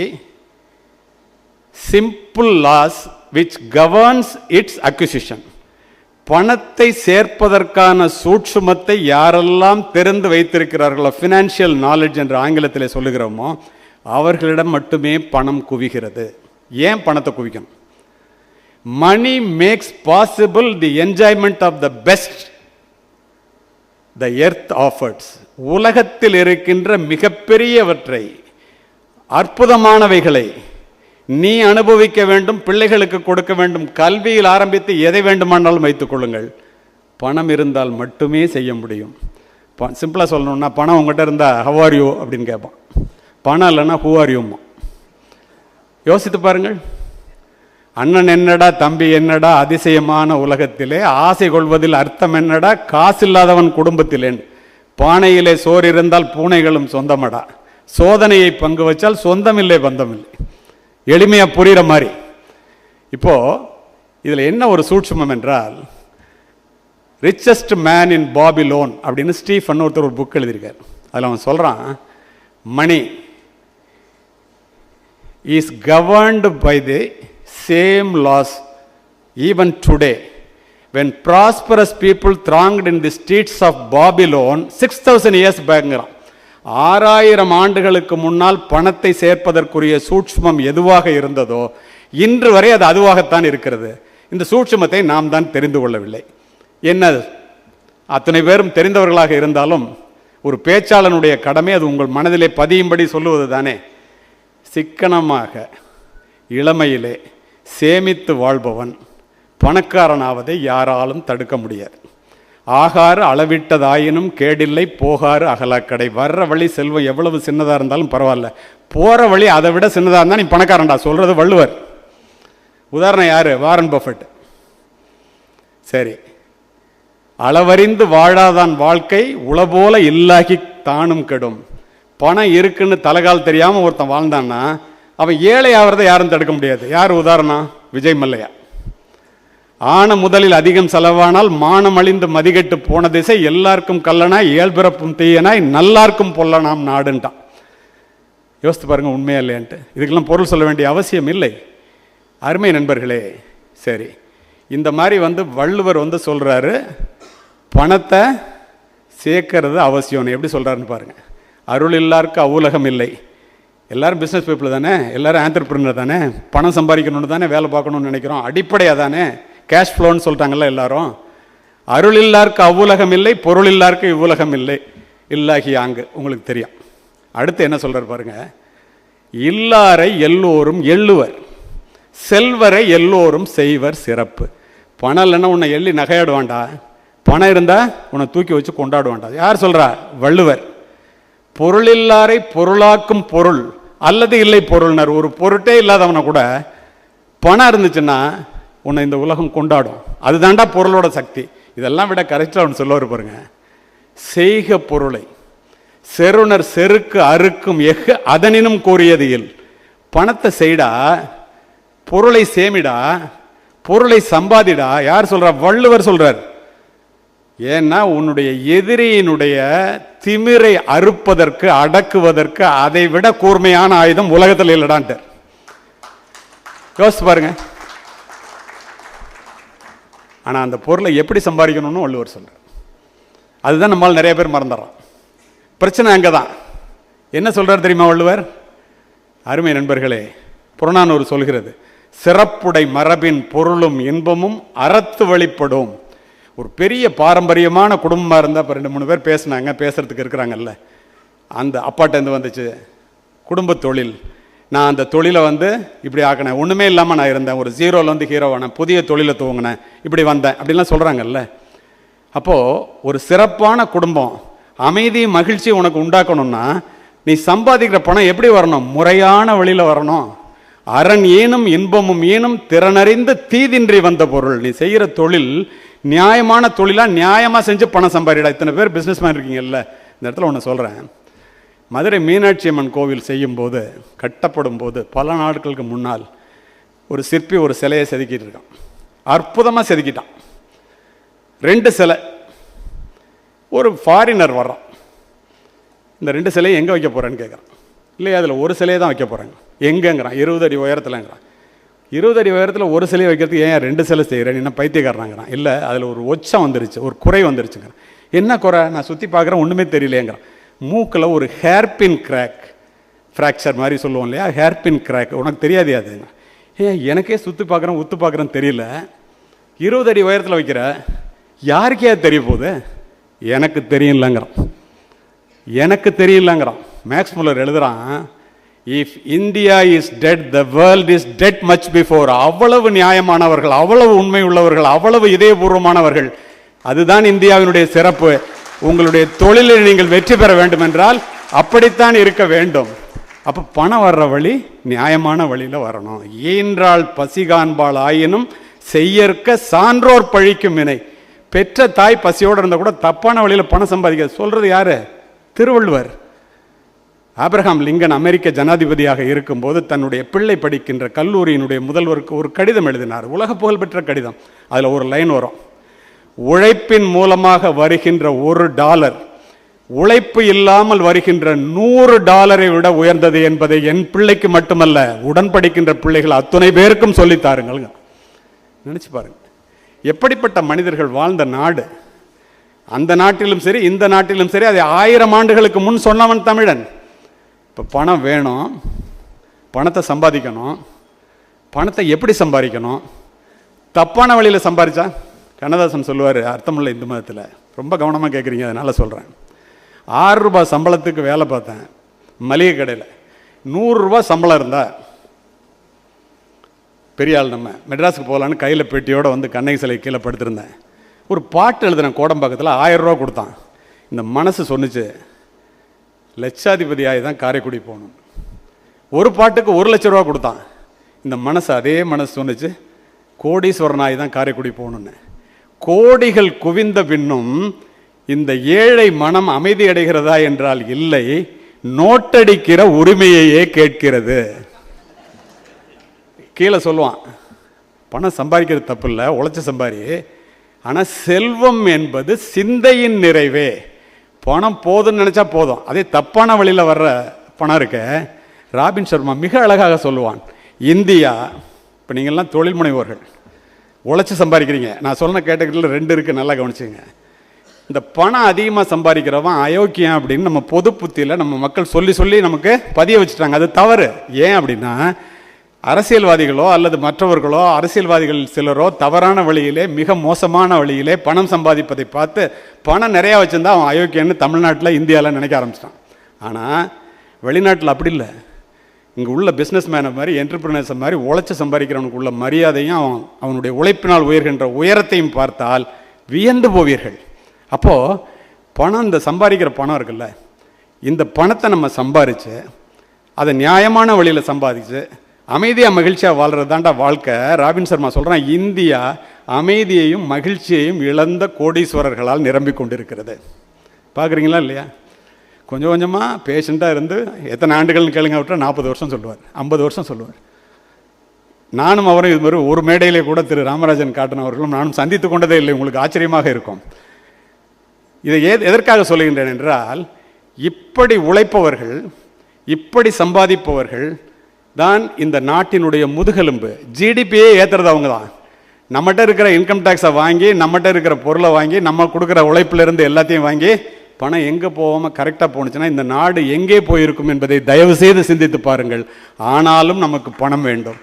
simple laws which governs its acquisition. பணத்தை சேர்ப்பதற்கான சூட்சுமத்தை யாரெல்லாம் தெரிந்து வைத்திருக்கிறார்களோ, ஃபினான்ஷியல் நாலேஜ் என்று ஆங்கிலத்தில் சொல்லுகிறோமோ, அவர்களிடம் மட்டுமே பணம் குவிகிறது. ஏன் பணத்தை குவிக்கணும்? Money makes possible the enjoyment of the best the earth affords. உலகத்தில் இருக்கின்ற மிகப்பெரியவற்றை, அற்புதமானவைகளை நீ அனுபவிக்க வேண்டும், பிள்ளைகளுக்கு கொடுக்க வேண்டும். கல்வியில் ஆரம்பித்து எதை வேண்டுமானாலும் வைத்துக் கொள்ளுங்கள். பணம் இருந்தால் மட்டுமே செய்ய முடியும். சிம்பிளாக சொல்லணும்னா, பணம் உங்கள்கிட்ட இருந்தால் ஹவ் ஆர் யூ அப்படின்னு கேட்பான். பணம் இல்லைன்னா ஹூ ஆர் யூம்மா. யோசித்து பாருங்கள். அண்ணன் என்னடா, தம்பி என்னடா, அதிசயமான உலகத்திலே ஆசை கொள்வதில் அர்த்தம் என்னடா, காசு இல்லாதவன் குடும்பத்திலேன். பானையிலே சோறு இருந்தால் பூனைகளும் சொந்தமடா, சோதனையை பங்கு வச்சால் சொந்தமில்லை பந்தமில்லை. எளிமையா புரிகிற மாதிரி. இப்போ இதில் என்ன ஒரு சூட்சுமம் என்றால், ரிச்சஸ்ட் மேன் இன் பாபிலோன் அப்படின்னு ஸ்டீஃபன் ஒருத்தர் ஒரு புக் எழுதியிருக்கார். அதில் அவன் சொல்கிறான், money is governed by the same laws even today when prosperous people thronged in the streets of Babylon 6000 years backங்கிறான். 6000 ஆண்டுகளுக்கு முன்னால் பணத்தை சேர்ப்பதற்குரிய சூட்சுமம் எதுவாக இருந்ததோ இன்று வரை அது அதுவாகத்தான் இருக்கிறது. இந்த சூட்சுமத்தை நாம் தான் தெரிந்து கொள்ளவில்லை. என்ன, அத்தனை பேரும் தெரிந்தவர்களாக இருந்தாலும் ஒரு பேச்சாளனுடைய கடமை அது உங்கள் மனதிலே பதியும்படி சொல்லுவது தானே. சிக்கனமாக இளமையிலே சேமித்து வாழ்பவன் பணக்காரனாவதை யாராலும் தடுக்க முடியாது. ஆகாறு அளவிட்டதாயினும் கேடில்லை, போகாறு அகலாக்கடை. வர்ற வழி செல்வம் எவ்வளவு சின்னதாக இருந்தாலும் பரவாயில்ல, போகிற வழி அதை விட சின்னதாக இருந்தால் நீ பணக்காரன்டா சொல்கிறது வள்ளுவர். உதாரணம் யார்? Warren Buffett. சரி, அளவறிந்து வாழாதான் வாழ்க்கை உளபோல இல்லாகி தானும் கெடும். பணம் இருக்குன்னு தலைகால் தெரியாமல் ஒருத்தன் வாழ்ந்தான்னா அவன் ஏழை ஆகிறத யாரும் தடுக்க முடியாது. யார் உதாரணம்? விஜய் மல்லையா. ஆன முதலில் அதிகம் செலவானால் மானம் அழிந்து மதிகெட்டு போன திசை, எல்லாருக்கும் கல்லனாய் ஏழ்பிறப்பும் தீயனாய் நல்லாருக்கும் பொல்லனாம் நாடுன்ட்டான். யோசித்து பாருங்க, உண்மையா இல்லையான்ட்டு. இதுக்கெல்லாம் பொருள் சொல்ல வேண்டிய அவசியம் இல்லை. அருமை நண்பர்களே, சரி, இந்த மாதிரி வள்ளுவர் சொல்கிறாரு, பணத்தை சேர்க்கறது அவசியம். எப்படி சொல்கிறாருன்னு பாருங்க. அருள் இல்லாருக்கு அவ்வுலகம் இல்லை. எல்லாரும் பிஸ்னஸ் பீப்புள் தானே, எல்லாரும் ஆண்டர்பிரினர் தானே, பணம் சம்பாதிக்கணும்னு தானே வேலை பார்க்கணும்னு நினைக்கிறோம். அடிப்படையாக தானே கேஷ் ஃப்ளோன்னு சொல்லிட்டாங்கல்ல எல்லாரும். அருள் இல்லாருக்கு அவ்வுலகம் இல்லை, பொருள் இல்லாருக்கு இவ்வுலகம் இல்லை, இல்லாகி ஆங்கு. உங்களுக்கு தெரியும். அடுத்து என்ன சொல்கிறார் பாருங்க, இல்லாரை எல்லோரும் எள்ளுவர், செல்வரை எல்லோரும் செய்வர் சிறப்பு. பணம் இல்லைன்னா உன்னை எள்ளி நகையாடுவான்டா, பணம் இருந்தால் உன்னை தூக்கி வச்சு கொண்டாடுவான்டா. யார் சொல்கிறா? வள்ளுவர். பொருளில்லாரை பொருளாக்கும் பொருள் அல்லது இல்லை பொருள்னர். ஒரு பொருட்டே இல்லாதவனை கூட பணம் இருந்துச்சுன்னா உன்னை இந்த உலகம் கொண்டாடும். அதுதான்டா பொருளோட சக்தி. இதெல்லாம் விட கரெக்டாக அவன் சொல்லுவார் பாருங்க, செய்க பொருளை செருணர் செருக்கு அறுக்கும் எஃகு அதனினும் கூறியது இல். பணத்தை செய்டா, பொருளை சேமிடா, பொருளை சம்பாதிடா. யார் சொல்றா? வள்ளுவர் சொல்றார். ஏன்னா உன்னுடைய எதிரியினுடைய திமிரை அறுப்பதற்கு அடக்குவதற்கு அதை விட கூர்மையான ஆயுதம் உலகத்தில் இல்லடான்ட்டு. யோசிச்சு பாருங்க. ஆனா அந்த பொருளை எப்படி சம்பாதிக்கணும்னு வள்ளுவர் சொல்றார். அதுதான் நம்மால் நிறைய பேர் மறந்துடுறோம். பிரச்சனை அங்கதான். என்ன சொல்றார் தெரியுமா வள்ளுவர்? அருமை நண்பர்களே, புறநானூறு சொல்கிறது, சிறப்புடை மரபின் பொருளும் இன்பமும் அறத்து வழிப்படும். ஒரு பெரிய பாரம்பரியமான குடும்பமாக இருந்தால் இப்போ 2-3 பேர் பேசினாங்க, பேசுறதுக்கு இருக்கிறாங்கல்ல, அந்த அப்பாட்டேருந்து வந்துச்சு குடும்ப தொழில். நான் அந்த தொழிலை இப்படி ஆக்கினேன், ஒன்றுமே இல்லாமல் நான் இருந்தேன், ஒரு ஜீரோவில் ஹீரோவானேன், புதிய தொழிலை துவங்கினேன், இப்படி வந்தேன் அப்படின்லாம் சொல்கிறாங்கல்ல. அப்போது ஒரு சிறப்பான குடும்பம் அமைதி மகிழ்ச்சி உனக்கு உண்டாக்கணும்னா நீ சம்பாதிக்கிற பணம் எப்படி வரணும்? முறையான வழியில் வரணும். அரண் ஏனும் இன்பமும் ஏனும் திறனறிந்து தீதின்றி வந்த பொருள். நீ செய்கிற தொழில் நியாயமான தொழிலாக நியாயமாக செஞ்சு பணம் சம்பாதிடா. இத்தனை பேர் பிஸ்னஸ் மேன் இருக்கீங்கல்ல, இந்த இடத்துல ஒன்று சொல்கிறேன். மதுரை மீனாட்சி அம்மன் கோவில் செய்யும்போது, கட்டப்படும் போது பல நாட்களுக்கு முன்னால் ஒரு சிற்பி ஒரு சிலையை செதுக்கிட்டு இருக்கான். அற்புதமாக செதுக்கிட்டான். 2 சிலை. ஒரு ஃபாரினர் வர்றான். இந்த 2 சிலையை எங்கே வைக்க போகிறேன்னு கேட்குறான். இல்லையா, அதில் ஒரு சிலையை தான் வைக்க போகிறாங்க. எங்கேங்கிறான்? 20 அடி உயரத்துலங்கிறான். 20 அடி உயரத்தில் ஒரு சிலையை வைக்கிறதுக்கு ஏன் 2 சிலை செய்கிறேன்? என்ன பைத்தியக்காரனாங்கிறான். இல்லை, அதில் ஒரு ஒச்சம் வந்துருச்சு, ஒரு குறை வந்துருச்சுங்கிறான். என்ன குறை? நான் சுற்றி பார்க்குறேன், ஒன்றுமே தெரியலையேங்கிறான். மூக்கில் ஒரு ஹேர்பின் கிராக், ஃப்ராக்சர் மாதிரி சொல்லுவோம் இல்லையா, ஹேர்பின் கிராக். உனக்கு தெரியாது அது? எனக்கே சுற்றி பார்க்குறேன் உத்து பார்க்குறேன்னு தெரியல. 20 அடி உயரத்தில் வைக்கிற, யாருக்கே அது தெரிய போகுது? எனக்கு தெரியலங்கிறான். எனக்கு தெரியலங்கிறான். மேக்ஸ் முல்லர் எழுதுறான், if India is dead the world is dead much before. அவ்வளவு நியாயமானவர்கள், அவ்வளவு உண்மை உள்ளவர்கள், அவ்வளவு இதயபூர்வமானவர்கள். அதுதான் இந்தியாவினுடைய சிறப்பு. உங்களுடைய தொழிலில் நீங்கள் வெற்றி பெற வேண்டும் என்றால் அப்படித்தான் இருக்க வேண்டும். அப்போ பணம் வர்ற வழி நியாயமான வழியில் வரணும். ஈன்றாள் பசிகான்பாள் ஆயினும் செய்யற்க சான்றோர் பழிக்கும் வினை. பெற்ற தாய் பசியோடு இருந்தால் கூட தப்பான வழியில் பணம் சம்பாதிக்க சொல்றது யாரு? திருவள்ளுவர். ஆபிரகாம் லிங்கன் அமெரிக்க ஜனாதிபதியாக இருக்கும்போது தன்னுடைய பிள்ளை படிக்கின்ற கல்லூரியினுடைய முதல்வருக்கு ஒரு கடிதம் எழுதினார். உலக புகழ்பெற்ற கடிதம். அதில் ஒரு லைன் வரும், உழைப்பின் மூலமாக வருகின்ற $1 உழைப்பு இல்லாமல் வருகின்ற $100 விட உயர்ந்தது என்பதை என் பிள்ளைக்கு மட்டுமல்ல, உடன் படிக்கின்ற பிள்ளைகள் அத்தனை பேருக்கும் சொல்லித்தாருங்கள். நினைச்சு பாருங்க, எப்படிப்பட்ட மனிதர்கள் வாழ்ந்த நாடு. அந்த நாட்டிலும் சரி இந்த நாட்டிலும் சரி, அதை 1000 ஆண்டுகளுக்கு முன் சொன்னவன் தமிழன். இப்போ பணம் வேணும், பணத்தை சம்பாதிக்கணும். பணத்தை எப்படி சம்பாதிக்கணும்? தப்பான வழியில் சம்பாதிச்சா, கண்ணதாசன் சொல்லுவார் அர்த்தமுள்ள இந்து மதத்தில். ரொம்ப கவனமாக கேட்குறீங்க, அதனால் சொல்கிறேன். ₹6 சம்பளத்துக்கு வேலை பார்த்தேன் மளிகை கடையில். ₹100 சம்பளம் இருந்தால் பெரிய ஆள். நம்ம மெட்ராஸுக்கு போகலான்னு கையில் பெட்டியோடு கண்ணகி சிலை கீழே படுத்திருந்தேன். ஒரு பாட்டு எழுதின கோடம்பாக்கத்தில் ₹1000 கொடுத்தான். இந்த மனசு சொன்னிச்சு, லட்சாதிபதியாகி தான் காரைக்குடி போகணும். ஒரு பாட்டுக்கு ₹1,00,000 கொடுத்தான். இந்த மனசு, அதே மனசு சொன்னிச்சு, கோடீஸ்வரனாகி தான் காரைக்குடி போகணுன்னு. கோடிகள் குவிந்த பின்னும் இந்த ஏழை மனம் அமைதி அடைகிறதா என்றால் இல்லை, நோட்டடிக்கிற உரிமையையே கேட்கிறது. கீழே சொல்லுவான், பணம் சம்பாதிக்கிறது தப்பு இல்லை, உழைச்ச சம்பாரி. ஆனால் செல்வம் என்பது சிந்தையின் நிறைவே. பணம் போதுன்னு நினச்சா போதும். அதே தப்பான வழியில் வர்ற பணம் இருக்க, ராபின் சர்மா மிக அழகாக சொல்லுவான், இந்தியா, இப்போ நீங்கள்லாம் தொழில் முனைவோர்கள், உழைச்சி சம்பாதிக்கிறீங்க. நான் சொன்ன கேட்டகரியில் 2 இருக்குது, நல்லா கவனிச்சுங்க. இந்த பணம் அதிகமாக சம்பாதிக்கிறவன் அயோக்கியம் அப்படின்னு நம்ம பொது புத்தியில் நம்ம மக்கள் சொல்லி சொல்லி நமக்கு பதிய வச்சுட்டாங்க. அது தவறு. ஏன் அப்படின்னா, அரசியல்வாதிகளோ அல்லது மற்றவர்களோ, அரசியல்வாதிகள் சிலரோ தவறான வழியிலே, மிக மோசமான வழியிலே பணம் சம்பாதிப்பதை பார்த்து பணம் நிறையா வச்சுருந்தா அவன் அயோக்கியன்னு தமிழ்நாட்டில் இந்தியாவில் நினைக்க ஆரம்பிச்சிட்டான். ஆனால் வெளிநாட்டில் அப்படி இல்லை. இங்கே உள்ள பிஸ்னஸ் மேனை மாதிரி, என்டர்பிரினர்ஸை மாதிரி உழைச்சி சம்பாதிக்கிறவனுக்கு உள்ள மரியாதையும் அவனுடைய உழைப்பினால் உயர்கின்ற உயரத்தையும் பார்த்தால் வியந்து போவீர்கள். அப்போது பணம், இந்த சம்பாதிக்கிற பணம் இருக்குல்ல, இந்த பணத்தை நம்ம சம்பாரித்து அதை நியாயமான வழியில் சம்பாதிச்சு அமைதியாக மகிழ்ச்சியாக வாழ்கிறது தாண்டா வாழ்க்கை. ராபின் சர்மா சொல்கிறான், இந்தியா அமைதியையும் மகிழ்ச்சியையும் இழந்த கோடீஸ்வரர்களால் நிரம்பி கொண்டிருக்கிறது. பார்க்குறீங்களா இல்லையா? கொஞ்சம் கொஞ்சமாக பேஷண்ட்டாக இருந்து எத்தனை ஆண்டுகள்னு கேளுங்க விட்டால் 40 வருஷம் சொல்லுவார், 50 வருஷம் சொல்லுவார். நானும் அவரும் இது மாதிரி ஒரு மேடையிலே கூட திரு ராமராஜன் காட்டன் அவர்களும் நானும் சந்தித்து கொண்டதே இல்லை. உங்களுக்கு ஆச்சரியமாக இருக்கும். இதை எதற்காக சொல்லுகின்றேன் என்றால், இப்படி உழைப்பவர்கள், இப்படி சம்பாதிப்பவர்கள் தான் இந்த நாட்டினுடைய முதுகெலும்பு. ஜிடிபியே ஏற்றுறது அவங்க தான். நம்மகிட்ட இருக்கிற இன்கம் டேக்ஸை வாங்கி, நம்மகிட்ட இருக்கிற பொருளை வாங்கி, நம்ம கொடுக்குற உழைப்பிலிருந்து எல்லாத்தையும் வாங்கி, பணம் எங்கே போகாமல் கரெக்டாக போணுச்சுன்னா இந்த நாடு எங்கே போயிருக்கும் என்பதை தயவு செய்து சிந்தித்து பாருங்கள். ஆனாலும் நமக்கு பணம் வேண்டும்,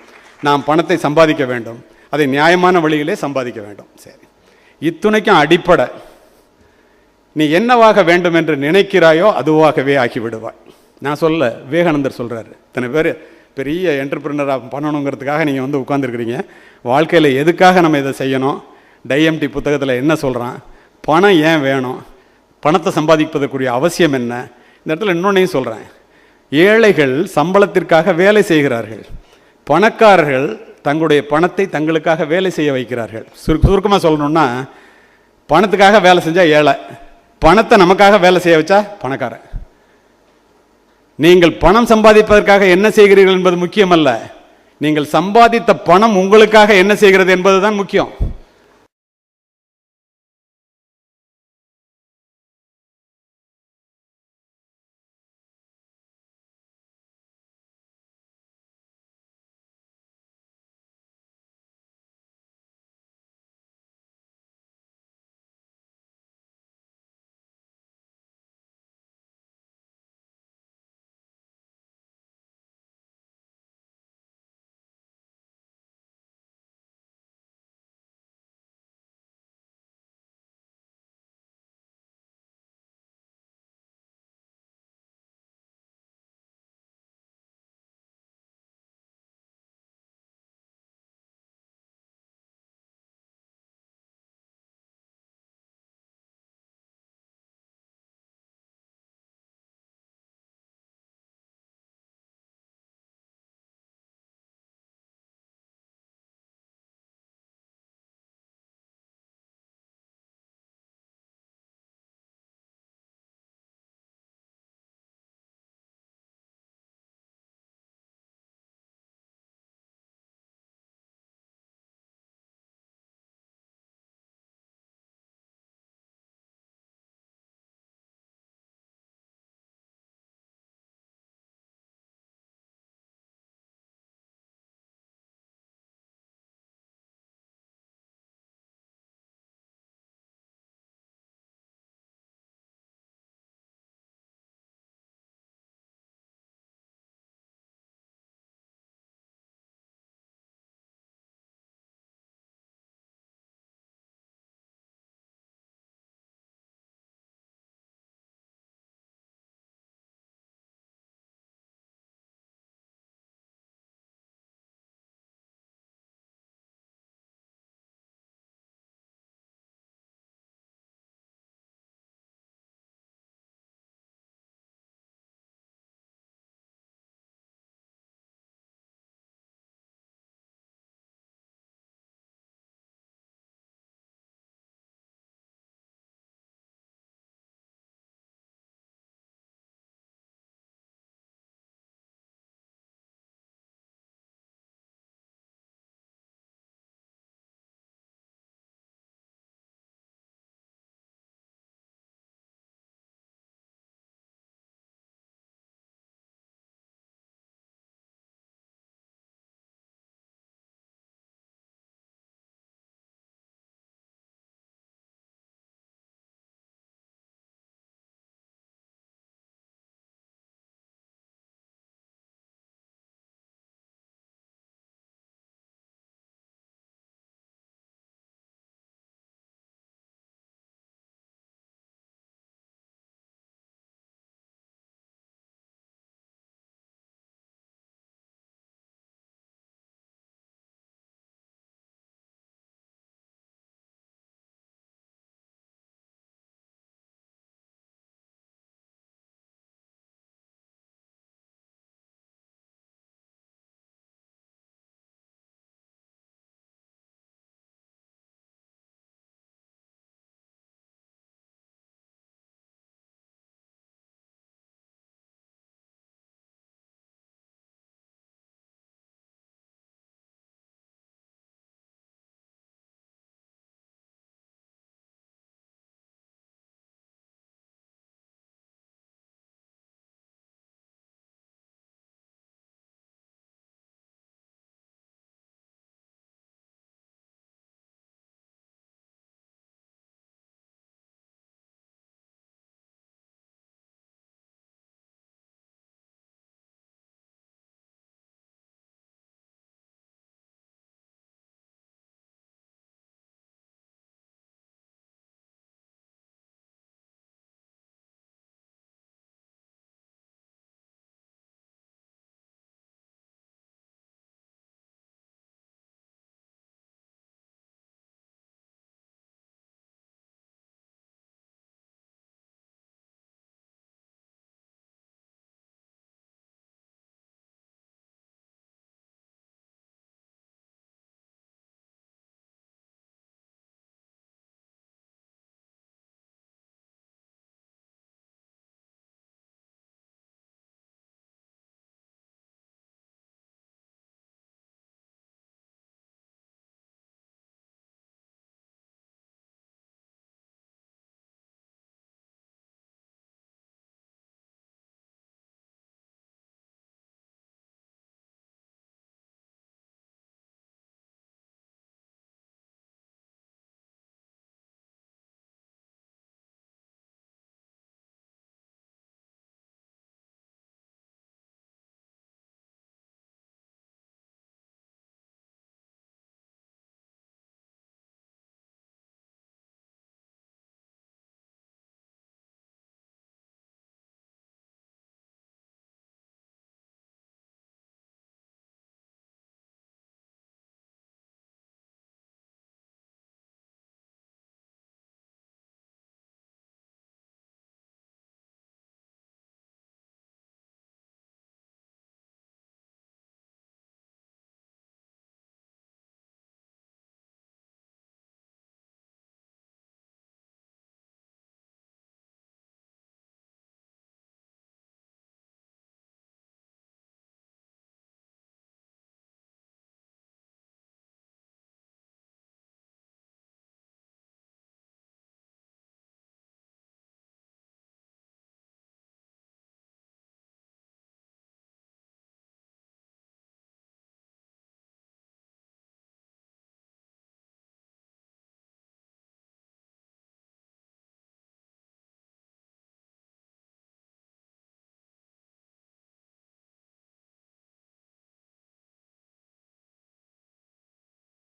நாம் பணத்தை சம்பாதிக்க வேண்டும், அதை நியாயமான வழியிலே சம்பாதிக்க வேண்டும். சரி, இத்துணைக்கும் அடிப்படை, நீ என்னவாக வேண்டும் என்று நினைக்கிறாயோ அதுவாகவே ஆகிவிடுவாய். நான் சொல்ல, விவேகானந்தர் சொல்கிறாரு. இத்தனை பேர் பெரிய என்டர்பிரினராக பண்ணணுங்கிறதுக்காக நீங்கள் வந்து உட்காந்துருக்கிறீங்க. வாழ்க்கையில் எதுக்காக நம்ம இதை செய்யணும்? டைஎம்டி புத்தகத்தில் என்ன சொல்கிறான்? பணம் ஏன் வேணும், பணத்தை சம்பாதிப்பதற்குரிய அவசியம் என்ன? இந்த இடத்துல இன்னொன்னையும் சொல்கிறேன். ஏழைகள் சம்பளத்திற்காக வேலை செய்கிறார்கள், பணக்காரர்கள் தங்களுடைய பணத்தை தங்களுக்காக வேலை செய்ய வைக்கிறார்கள். சுருக்கமாக சொல்லணும்னா, பணத்துக்காக வேலை செஞ்சால் ஏழை, பணத்தை நமக்காக வேலை செய்ய வச்சா பணக்காரன். நீங்கள் பணம் சம்பாதிப்பதற்காக என்ன செய்கிறீர்கள் என்பது முக்கியமல்ல, நீங்கள் சம்பாதித்த பணம் உங்களுக்காக என்ன செய்கிறது என்பதுதான் முக்கியம்.